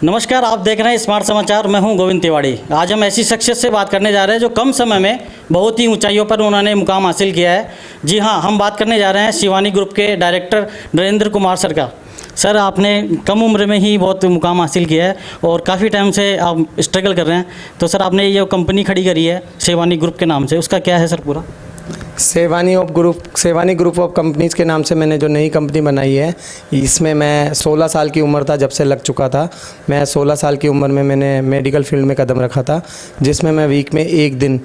नमस्कार, आप देख रहे हैं स्मार्ट समाचार। मैं हूं गोविंद तिवारी। आज हम ऐसी शख्सियत से बात करने जा रहे हैं जो कम समय में बहुत ही ऊंचाइयों पर उन्होंने मुकाम हासिल किया है। जी हां, हम बात करने जा रहे हैं शिवानी ग्रुप के डायरेक्टर नरेंद्र कुमार सर का। सर, आपने कम उम्र में ही बहुत मुकाम हासिल किया है और काफ़ी टाइम से आप स्ट्रगल कर रहे हैं। तो सर, आपने ये कंपनी खड़ी करी है शिवानी ग्रुप के नाम से, उसका क्या है सर पूरा? सेवानी ग्रुप ऑफ कंपनीज़ के नाम से मैंने जो नई कंपनी बनाई है, इसमें मैं 16 साल की उम्र था जब से लग चुका था। मैं 16 साल की उम्र में मैंने मेडिकल फील्ड में कदम रखा था, जिसमें मैं वीक में एक दिन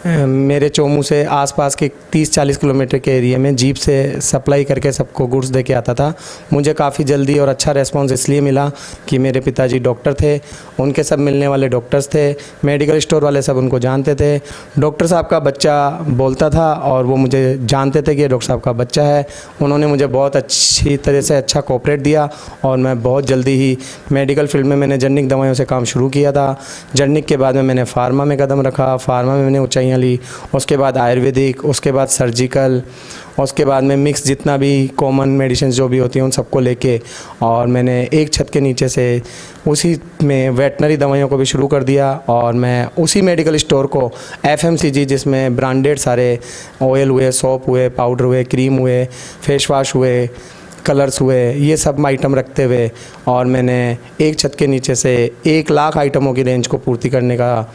मेरे चोमू से आसपास के 30-40 किलोमीटर के एरिया में जीप से सप्लाई करके सबको गुड्स दे के आता था। मुझे काफ़ी जल्दी और अच्छा रेस्पॉन्स इसलिए मिला कि मेरे पिताजी डॉक्टर थे, उनके सब मिलने वाले डॉक्टर्स थे, मेडिकल स्टोर वाले सब उनको जानते थे। डॉक्टर साहब का बच्चा बोलता था और वो मुझे जानते थे कि ये डॉक्टर साहब का बच्चा है। उन्होंने मुझे बहुत अच्छी तरह से अच्छा कोऑपरेट दिया और मैं बहुत जल्दी ही मेडिकल फील्ड में मैंने जेनेरिक दवाइयों से काम शुरू किया था। जेनेरिक के बाद में मैंने फार्मा में कदम रखा, फार्मा में मैंने ऊंचाइयाँ ली, उसके बाद आयुर्वेदिक, उसके बाद सर्जिकल, उसके बाद में मिक्स जितना भी कॉमन मेडिसिन जो भी होती हैं उन सबको लेके, और मैंने एक छत के नीचे से उसी में वेटनरी दवाइयों को भी शुरू कर दिया। और मैं उसी मेडिकल स्टोर को FMCG, जिसमें ब्रांडेड सारे ऑयल हुए, सोप हुए, पाउडर हुए, क्रीम हुए, फेस वॉश हुए, कलर्स हुए, ये सब आइटम रखते हुए, और मैंने एक छत के नीचे से 1 लाख आइटमों की रेंज को पूर्ति करने का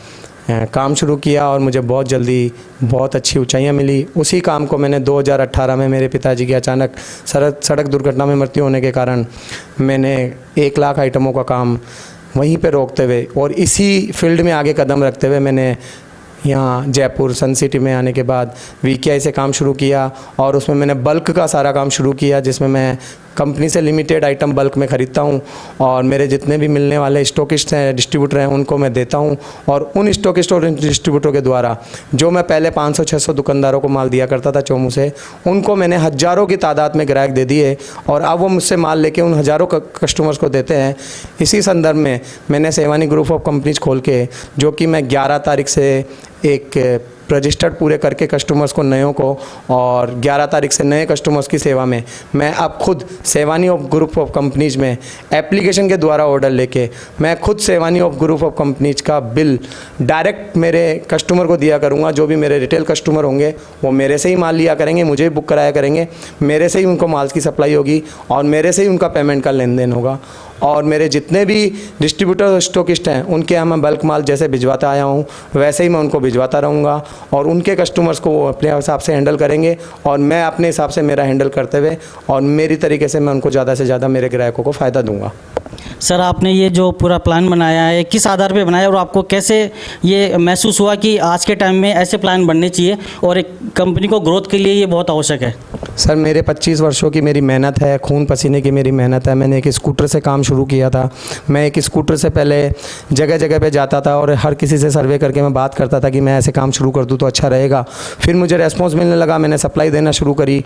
काम शुरू किया और मुझे बहुत जल्दी बहुत अच्छी ऊंचाइयां मिली। उसी काम को मैंने 2018 में मेरे पिताजी की अचानक सड़क दुर्घटना में मृत्यु होने के कारण मैंने 1 लाख आइटमों का काम वहीं पे रोकते हुए और इसी फील्ड में आगे कदम रखते हुए मैंने यहाँ जयपुर सन सिटी में आने के बाद VKI से काम शुरू किया और उसमें मैंने बल्क का सारा काम शुरू किया, जिसमें मैं कंपनी से लिमिटेड आइटम बल्क में ख़रीदता हूँ और मेरे जितने भी मिलने वाले स्टॉकिस्ट हैं, डिस्ट्रीब्यूटर हैं, उनको मैं देता हूँ। और उन स्टॉकिस्ट और डिस्ट्रीब्यूटरों के द्वारा जो मैं पहले 500-600 दुकानदारों को माल दिया करता था चोमू से, उनको मैंने हज़ारों की तादाद में ग्राहक दे दिए और अब वो मुझसे माल लेके उन हज़ारों कस्टमर्स को देते हैं। इसी संदर्भ में मैंने सेवानी ग्रुप ऑफ कंपनीज खोल के, जो कि मैं 11 तारीख से एक रजिस्टर्ड पूरे करके कस्टमर्स को नयों को, और 11 तारीख से नए कस्टमर्स की सेवा में मैं अब खुद Sewani of group of companies में एप्लीकेशन के द्वारा ऑर्डर लेके मैं खुद Sewani of group of companies का बिल डायरेक्ट मेरे कस्टमर को दिया करूँगा। जो भी मेरे रिटेल कस्टमर होंगे वो मेरे से ही माल लिया करेंगे, मुझे बुक कराया करेंगे, मेरे से ही उनको माल की सप्लाई होगी और मेरे से ही उनका पेमेंट का लेन देन होगा। और मेरे जितने भी डिस्ट्रीब्यूटर स्टॉकिस्ट हैं उनके यहाँ मैं बल्क माल जैसे भिजवाता आया हूँ वैसे ही मैं उनको भिजवाता रहूँगा और उनके कस्टमर्स को वो अपने हिसाब से हैंडल करेंगे और मैं अपने हिसाब से मेरा हैंडल करते हुए और मेरी तरीके से मैं उनको ज़्यादा से ज़्यादा मेरे ग्राहकों को फ़ायदा दूँगा। सर, आपने ये जो पूरा प्लान बनाया है किस आधार पे बनाया और आपको कैसे ये महसूस हुआ कि आज के टाइम में ऐसे प्लान बनने चाहिए और एक कंपनी को ग्रोथ के लिए ये बहुत आवश्यक है? सर, मेरे 25 वर्षों की मेरी मेहनत है, खून पसीने की मेरी मेहनत है। मैंने एक स्कूटर से काम शुरू किया था। मैं एक स्कूटर से पहले जगह जगह पे जाता था और हर किसी से सर्वे करके मैं बात करता था कि मैं ऐसे काम शुरू कर दूँ तो अच्छा रहेगा। फिर मुझे रेस्पॉन्स मिलने लगा, मैंने सप्लाई देना शुरू करी।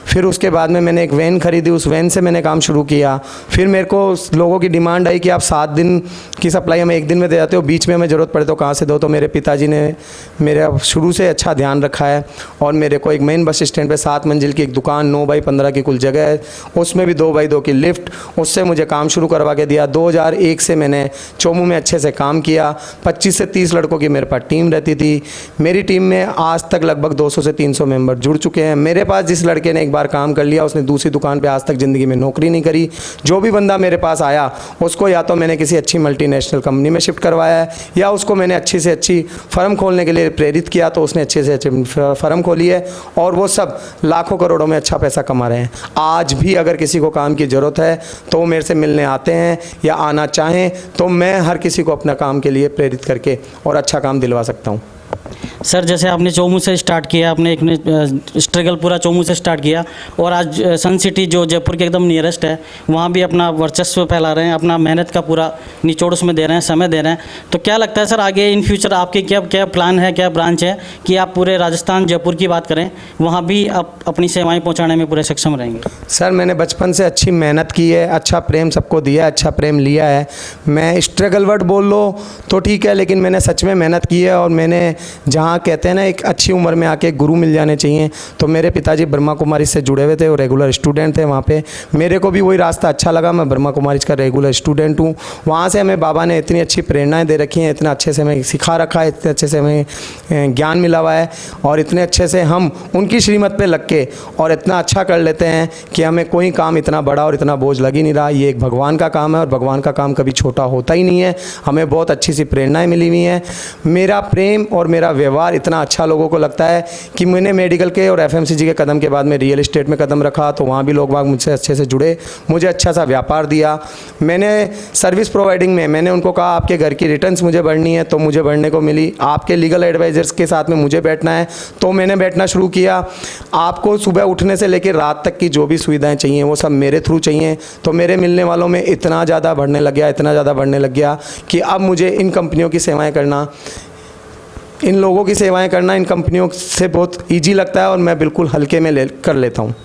फिर उसके बाद में मैंने एक वैन खरीदी, उस वैन से मैंने काम शुरू किया। फिर मेरे को लोगों की डिमांड आई कि आप 7 दिन की सप्लाई हमें 1 दिन में दे जाते हो, बीच में हमें ज़रूरत पड़े तो कहाँ से दो। तो मेरे पिताजी ने मेरा शुरू से अच्छा ध्यान रखा है और मेरे को एक मेन बस स्टैंड पे 7 मंजिल की एक दुकान, 9x15 की कुल जगह है, उसमें भी 2x2 की लिफ्ट, उससे मुझे काम शुरू करवा के दिया। 2001 से मैंने चोमू में अच्छे से काम किया। 25 से 30 लड़कों की मेरे पास टीम रहती थी। मेरी टीम में आज तक लगभग 200 से 300 मेंबर जुड़ चुके हैं। मेरे पास जिस लड़के ने एक बार काम कर लिया उसने दूसरी दुकान पर आज तक ज़िंदगी में नौकरी नहीं करी। जो भी बंदा मेरे पास आया उसको या तो मैंने किसी अच्छी मल्टीनेशनल कंपनी में शिफ्ट करवाया है या उसको मैंने अच्छी से अच्छी फर्म खोलने के लिए प्रेरित किया तो उसने अच्छे से अच्छी फर्म खोली है और वो सब लाखों करोड़ों में अच्छा पैसा कमा रहे हैं। आज भी अगर किसी को काम की ज़रूरत है तो मेरे से मिलने आते हैं या आना चाहें तो मैं हर किसी को अपना काम के लिए प्रेरित करके और अच्छा काम दिलवा सकता हूँ। सर, जैसे आपने चोमू से स्टार्ट किया, आपने एक स्ट्रगल पूरा चोमू से स्टार्ट किया और आज सन सिटी जो जयपुर के एकदम नियरेस्ट है वहाँ भी अपना वर्चस्व फैला रहे हैं, अपना मेहनत का पूरा निचोड़ उसमें दे रहे हैं, समय दे रहे हैं। तो क्या लगता है सर आगे इन फ्यूचर आपके क्या क्या प्लान है, क्या ब्रांच है कि आप पूरे राजस्थान जयपुर की बात करें वहाँ भी आप अपनी सेवाएँ पहुँचाने में पूरे सक्षम रहेंगे? सर, मैंने बचपन से अच्छी मेहनत की है, अच्छा प्रेम सबको दिया है, अच्छा प्रेम लिया है। मैं स्ट्रगल वर्ड बोल लो तो ठीक है, लेकिन मैंने सच में मेहनत की है और मैंने जहाँ कहते हैं ना एक अच्छी उम्र में आके गुरु मिल जाने चाहिए, तो मेरे पिताजी ब्रह्मा कुमारी से जुड़े हुए थे और रेगुलर स्टूडेंट थे वहाँ पे। मेरे को भी वही रास्ता अच्छा लगा, मैं ब्रह्मा कुमारी का रेगुलर स्टूडेंट हूँ। वहाँ से हमें बाबा ने इतनी अच्छी प्रेरणाएँ दे रखी हैं, इतना अच्छे से हमें सिखा रखा है, इतने अच्छे से हमें ज्ञान मिला हुआ है, और इतने अच्छे से हम उनकी श्रीमत पे लग के और इतना अच्छा कर लेते हैं कि हमें कोई काम इतना बड़ा और इतना बोझ लग ही नहीं रहा। ये एक भगवान का काम है और भगवान का काम कभी छोटा होता ही नहीं है। हमें बहुत अच्छी सी प्रेरणाएं मिली हुई हैं। मेरा प्रेम और मेरा व्यवहार इतना अच्छा लोगों को लगता है कि मैंने मेडिकल के और एफएमसीजी के कदम के बाद में रियल एस्टेट में कदम रखा, तो वहाँ भी लोग बाग मुझसे अच्छे से जुड़े, मुझे अच्छा सा व्यापार दिया। मैंने सर्विस प्रोवाइडिंग में मैंने उनको कहा आपके घर की रिटर्न्स मुझे बढ़नी है, तो मुझे बढ़ने को मिली। आपके लीगल एडवाइजर्स के साथ में मुझे बैठना है, तो मैंने बैठना शुरू किया। आपको सुबह उठने से लेकर रात तक की जो भी सुविधाएं चाहिए वो सब मेरे थ्रू चाहिए, तो मेरे मिलने वालों में इतना ज़्यादा बढ़ने लग गया, इतना ज़्यादा बढ़ने लग गया कि अब मुझे इन कंपनियों की सेवाएं करना, इन लोगों की सेवाएं करना इन कंपनियों से बहुत ईजी लगता है और मैं बिल्कुल हल्के में कर लेता हूँ।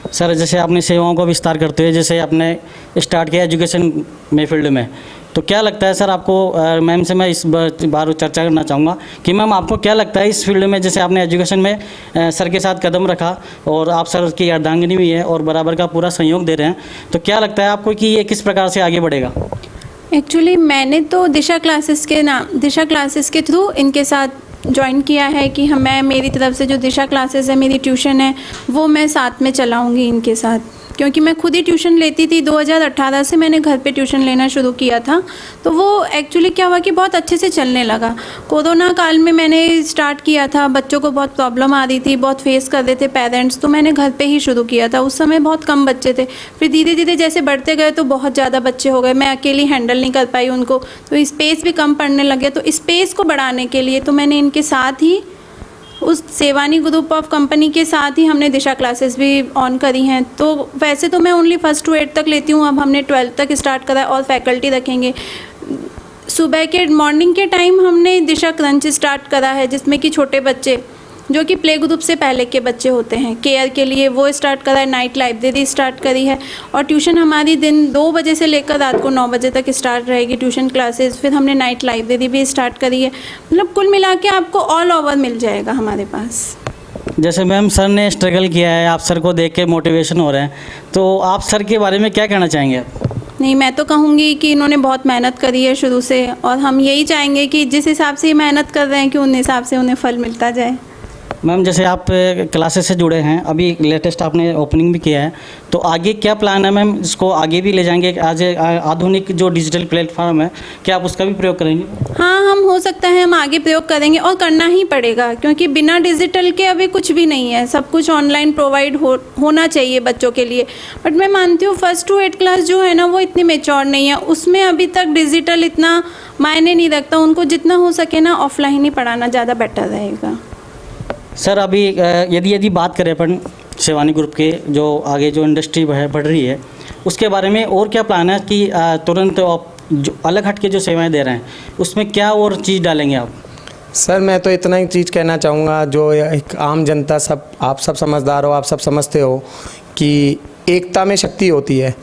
सर जैसे आपने सेवाओं का विस्तार करते हुए जैसे आपने स्टार्ट किया एजुकेशन में फील्ड में, तो क्या लगता है सर आपको, मैम से मैं इस बार चर्चा करना चाहूँगा कि मैम आपको क्या लगता है इस फील्ड में, जैसे आपने एजुकेशन में सर के साथ कदम रखा और आप सर की अर्धांगिनी भी है और बराबर का पूरा सहयोग दे रहे हैं, तो क्या लगता है आपको कि ये किस प्रकार से आगे बढ़ेगा? एक्चुअली मैंने तो दिशा क्लासेस के थ्रू इनके साथ ज्वाइन किया है कि मैं मेरी तरफ से जो दिशा क्लासेस है, मेरी ट्यूशन है, वो मैं साथ में चलाऊंगी इनके साथ, क्योंकि मैं खुद ही ट्यूशन लेती थी। 2018 से मैंने घर पे ट्यूशन लेना शुरू किया था, तो वो एक्चुअली क्या हुआ कि बहुत अच्छे से चलने लगा। कोरोना काल में मैंने स्टार्ट किया था, बच्चों को बहुत प्रॉब्लम आ रही थी, बहुत फेस कर रहे थे पेरेंट्स, तो मैंने घर पे ही शुरू किया था। उस समय बहुत कम बच्चे थे, फिर धीरे धीरे जैसे बढ़ते गए तो बहुत ज़्यादा बच्चे हो गए, मैं अकेली हैंडल नहीं कर पाई उनको, तो स्पेस भी कम पड़ने लगे। तो स्पेस को बढ़ाने के लिए तो मैंने इनके साथ ही उस सेवानी ग्रुप ऑफ कंपनी के साथ ही हमने दिशा क्लासेस भी ऑन करी हैं। तो वैसे तो मैं ओनली 1st to 8th तक लेती हूँ, अब हमने 12th तक स्टार्ट करा है और फैकल्टी रखेंगे। सुबह के मॉर्निंग के टाइम हमने दिशा क्रंच स्टार्ट करा है, जिसमें कि छोटे बच्चे जो कि प्ले ग्रुप से पहले के बच्चे होते हैं केयर के लिए, वो स्टार्ट करा है। नाइट लाइब्रेरी स्टार्ट करी है और ट्यूशन हमारी दिन 2 बजे से लेकर रात को 9 बजे तक स्टार्ट रहेगी ट्यूशन क्लासेस। फिर हमने नाइट लाइब्रेरी भी स्टार्ट करी है। मतलब कुल मिला के आपको ऑल ओवर मिल जाएगा हमारे पास। जैसे मैम सर ने स्ट्रगल किया है, आप सर को देख के मोटिवेशन हो रहे हैं, तो आप सर के बारे में क्या कहना चाहेंगे? नहीं, मैं तो कहूँगी कि इन्होंने बहुत मेहनत करी है शुरू से, और हम यही चाहेंगे कि जिस हिसाब से ये मेहनत कर रहे हैं कि उन हिसाब से उन्हें फल मिलता जाए। मैम जैसे आप क्लासेस से जुड़े हैं, अभी लेटेस्ट आपने ओपनिंग भी किया है, तो आगे क्या प्लान है मैम? इसको आगे भी ले जाएंगे? आज आधुनिक जो डिजिटल प्लेटफॉर्म है, क्या आप उसका भी प्रयोग करेंगे? हाँ, हम हो सकता है हम आगे प्रयोग करेंगे और करना ही पड़ेगा, क्योंकि बिना डिजिटल के अभी कुछ भी नहीं है। सब कुछ ऑनलाइन प्रोवाइड होना चाहिए बच्चों के लिए। बट मैं मानती हूँ 1st to 8th क्लास जो है ना, वो इतनी मेच्योर नहीं है, उसमें अभी तक डिजिटल इतना मायने नहीं रखता। उनको जितना हो सके ना ऑफलाइन ही पढ़ाना ज़्यादा बेटर रहेगा। सर अभी यदि बात करें अपन शिवानी ग्रुप के जो आगे जो इंडस्ट्री बढ़ रही है, उसके बारे में और क्या प्लान है कि तुरंत आप जो अलग हट के जो सेवाएं दे रहे हैं उसमें क्या और चीज़ डालेंगे आप? सर मैं तो इतना ही चीज़ कहना चाहूँगा, जो एक आम जनता सब, आप सब समझदार हो, आप सब समझते हो कि एकता में शक्ति होती है।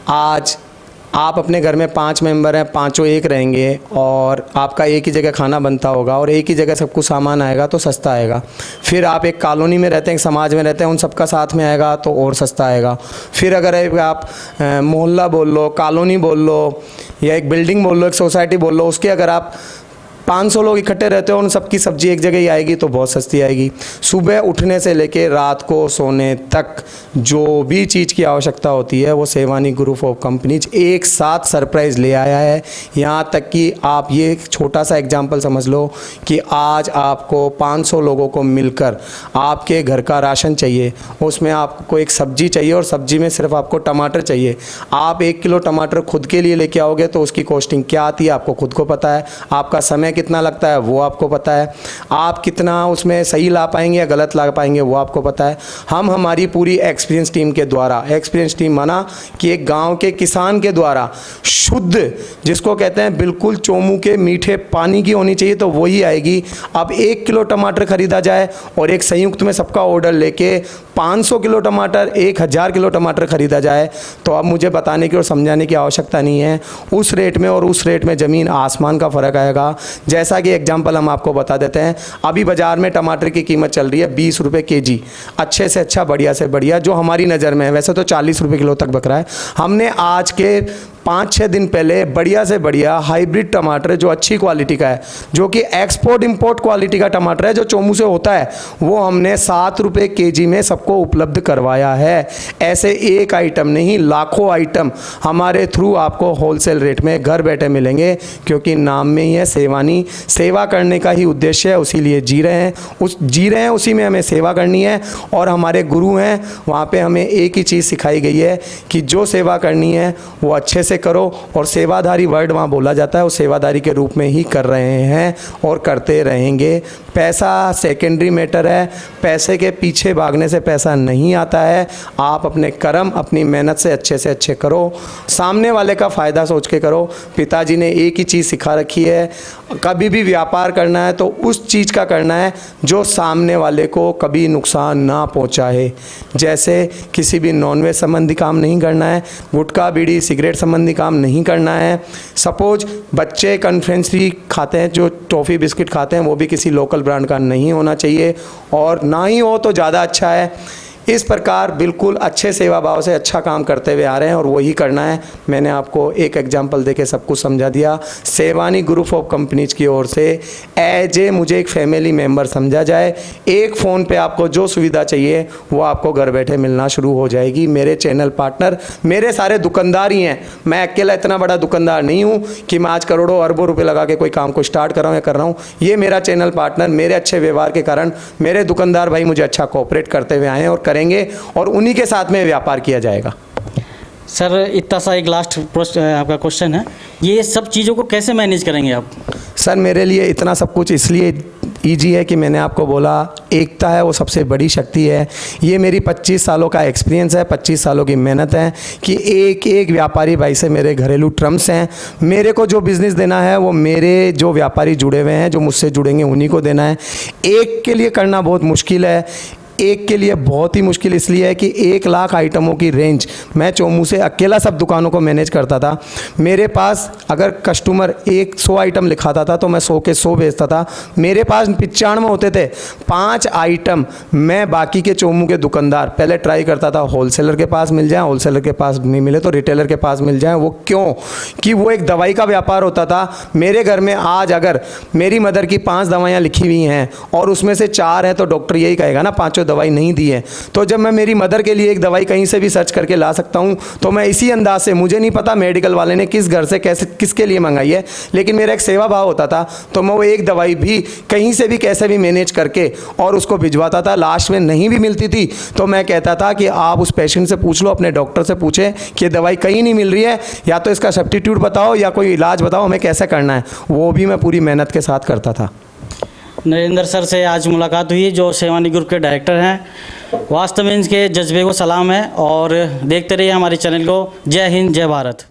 आज आप अपने घर में 5 मेंबर हैं, पाँचों एक रहेंगे और आपका एक ही जगह खाना बनता होगा और एक ही जगह सब कुछ सामान आएगा तो सस्ता आएगा। फिर आप एक कॉलोनी में रहते हैं, एक समाज में रहते हैं, उन सबका साथ में आएगा तो और सस्ता आएगा। फिर अगर आप मोहल्ला बोल लो, कॉलोनी बोल लो, या एक बिल्डिंग बोल लो, एक सोसाइटी बोल लो, उसके अगर आप 500 लोग इकट्ठे रहते हो, उन सबकी सब्जी एक जगह ही आएगी तो बहुत सस्ती आएगी। सुबह उठने से लेके रात को सोने तक जो भी चीज़ की आवश्यकता होती है वो सेवानी ग्रुप ऑफ कंपनीज एक साथ सरप्राइज़ ले आया है। यहाँ तक कि आप ये एक छोटा सा एग्जांपल समझ लो कि आज आपको 500 लोगों को मिलकर आपके घर का राशन चाहिए, उसमें आपको एक सब्जी चाहिए और सब्जी में सिर्फ आपको टमाटर चाहिए। आप 1 किलो टमाटर खुद के लिए लेके आओगे तो उसकी कॉस्टिंग क्या आती है आपको खुद को पता है, आपका समय कितना लगता है वो आपको पता है, आप कितना उसमें सही ला पाएंगे या गलत ला पाएंगे वो आपको पता है। हम हमारी पूरी एक्सपीरियंस टीम के द्वारा, एक्सपीरियंस टीम माना कि एक गांव के किसान के द्वारा शुद्ध, जिसको कहते हैं बिल्कुल चोमू के मीठे पानी की होनी चाहिए, तो वही आएगी। अब 1 किलो टमाटर खरीदा जाए और एक संयुक्त में सबका ऑर्डर लेके 500 किलो टमाटर 1000 किलो टमाटर ख़रीदा जाए तो अब मुझे बताने की और समझाने की आवश्यकता नहीं है। उस रेट में और उस रेट में ज़मीन आसमान का फ़र्क आएगा। जैसा कि एग्जांपल हम आपको बता देते हैं, अभी बाज़ार में टमाटर की कीमत चल रही है 20 रुपये केजी, अच्छे से अच्छा बढ़िया से बढ़िया जो हमारी नज़र में है। वैसे तो 40 रुपये किलो तक बक रहा है। हमने आज के 5-6 दिन पहले बढ़िया से बढ़िया हाइब्रिड टमाटर जो अच्छी क्वालिटी का है, जो कि एक्सपोर्ट इंपोर्ट क्वालिटी का टमाटर है, जो चोमू से होता है, वो हमने 7 रुपये केजी में सबको उपलब्ध करवाया है। ऐसे एक आइटम नहीं, लाखों आइटम हमारे थ्रू आपको होलसेल रेट में घर बैठे मिलेंगे, क्योंकि नाम में ही है सेवानी, सेवा करने का ही उद्देश्य है, उसी लिए जी रहे हैं, उसी में हमें सेवा करनी है। और हमारे गुरु हैं, वहाँ पे हमें एक ही चीज़ सिखाई गई है कि जो सेवा करनी है वो अच्छे से करो, और सेवाधारी वर्ड वहाँ बोला जाता है, वो सेवाधारी के रूप में ही कर रहे हैं और करते रहेंगे। पैसा सेकेंडरी मैटर है, पैसे के पीछे भागने से पैसा नहीं आता है। आप अपने कर्म अपनी मेहनत से अच्छे करो, सामने वाले का फ़ायदा सोच के करो। पिताजी ने एक ही चीज़ सिखा रखी है, कभी भी व्यापार करना है तो उस चीज़ का करना है जो सामने वाले को कभी नुकसान ना पहुंचाए। जैसे किसी भी नॉनवेज संबंधी काम नहीं करना है, गुटखा बीड़ी सिगरेट संबंधी काम नहीं करना है। सपोज बच्चे कन्फेक्शनरी खाते हैं, जो टॉफ़ी बिस्किट खाते हैं, वो भी किसी लोकल ब्रांड का नहीं होना चाहिए, और ना ही हो तो ज़्यादा अच्छा है। इस प्रकार बिल्कुल अच्छे सेवा भाव से अच्छा काम करते हुए आ रहे हैं और वही करना है। मैंने आपको एक एग्जांपल देके सब कुछ समझा दिया। सेवानी ग्रुप ऑफ कंपनीज की ओर से एज ए मुझे एक फैमिली मेंबर समझा जाए। एक फ़ोन पे आपको जो सुविधा चाहिए वो आपको घर बैठे मिलना शुरू हो जाएगी। मेरे चैनल पार्टनर मेरे सारे दुकानदार ही हैं, मैं अकेला इतना बड़ा दुकानदार नहीं हूँ कि मैं आज करोड़ों अरबों रुपये लगा के कोई काम को स्टार्ट कर रहा हूँ या कर रहा हूँ। ये मेरा चैनल पार्टनर मेरे अच्छे व्यवहार के कारण मेरे दुकानदार भाई मुझे अच्छा कोऑपरेट करते हुए आए हैं और करेंगे, और उन्हीं के साथ में व्यापार किया जाएगा। सर इतना सा एक लास्ट आपका क्वेश्चन है, ये सब चीज़ों को कैसे मैनेज करेंगे आप? सर मेरे लिए इतना सब कुछ इसलिए ईजी है कि मैंने आपको बोला, एकता है वो सबसे बड़ी शक्ति है। ये मेरी 25 सालों का एक्सपीरियंस है, 25 सालों की मेहनत है कि एक एक व्यापारी भाई से मेरे घरेलू टर्म्स हैं। मेरे को जो बिज़नेस देना है वो मेरे जो व्यापारी जुड़े हुए हैं, जो मुझसे जुड़ेंगे उन्हीं को देना है। एक के लिए करना बहुत मुश्किल है, एक के लिए बहुत ही मुश्किल इसलिए है कि 1 लाख आइटमों की रेंज मैं चोमू से अकेला सब दुकानों को मैनेज करता था। मेरे पास अगर कस्टमर 100 आइटम लिखाता था तो मैं 100 के 100 बेचता था। मेरे पास 95 होते थे, 5 आइटम मैं बाकी के चोमू के दुकानदार पहले ट्राई करता था होलसेलर के पास मिल जाए, होलसेलर के पास नहीं मिले तो रिटेलर के पास मिल जाए। वो क्यों कि वो एक दवाई का व्यापार होता था। मेरे घर में आज अगर मेरी मदर की 5 दवाइयाँ लिखी हुई हैं और उसमें से 4 हैं तो डॉक्टर यही कहेगा ना 5 दवाई नहीं दी है। तो जब मैं मेरी मदर के लिए एक दवाई कहीं से भी सर्च करके ला सकता हूं तो मैं इसी अंदाज से, मुझे नहीं पता मेडिकल वाले ने किस घर से कैसे किसके लिए मंगाई है, लेकिन मेरा एक सेवा भाव होता था तो मैं वो एक दवाई भी कहीं से भी कैसे भी मैनेज करके और उसको भिजवाता था। लास्ट में नहीं भी मिलती थी तो मैं कहता था कि आप उस पेशेंट से पूछ लो, अपने डॉक्टर से पूछें कि ये दवाई कहीं नहीं मिल रही है, या तो इसका सब्स्टिट्यूट बताओ या कोई इलाज बताओ, हमें कैसे करना है। वो भी मैं पूरी मेहनत के साथ करता था। नरेंद्र सर से आज मुलाकात हुई, जो सेवानी ग्रुप के डायरेक्टर हैं। वास्तव में इनके जज्बे को सलाम है और देखते रहिए हमारे चैनल को। जय हिंद, जय भारत।